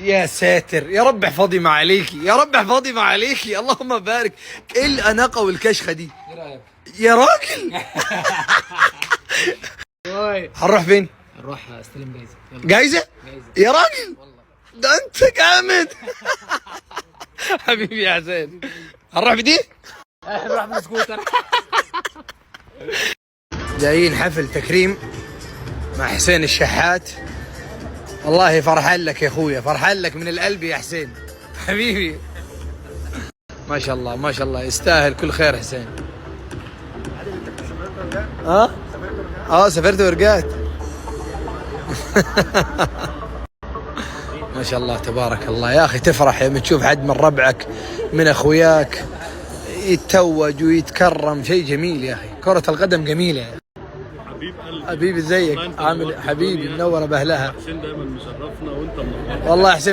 يا ساتر، يا رب احفظي ما عليكي، يا رب احفظي ما عليكي، اللهم بارك. ايه الاناقه والكشخه دي؟ ايه رايك؟ يا راجل. هنروح فين؟ نروح استلم جايزه. جايزه؟ يا راجل ده انت جامد. حبيبي يا حسين، هنروح بدي؟ نروح بالسكوتر. جايين حفل تكريم مع حسين الشحات. والله فرحان لك يا اخويا، فرحان لك من القلب يا حسين حبيبي. ما شاء الله ما شاء الله، يستاهل كل خير حسين. سافرت ورقات. ما شاء الله تبارك الله يا اخي، تفرح لما تشوف حد من ربعك من اخوياك يتوج ويتكرم، شيء جميل يا اخي. كرة القدم جميلة يا حبيب قلبي. حبيبي، زيك عامل حبيبي، منورة باهلها. حسين دايما مشرفنا وانت منورنا والله حسين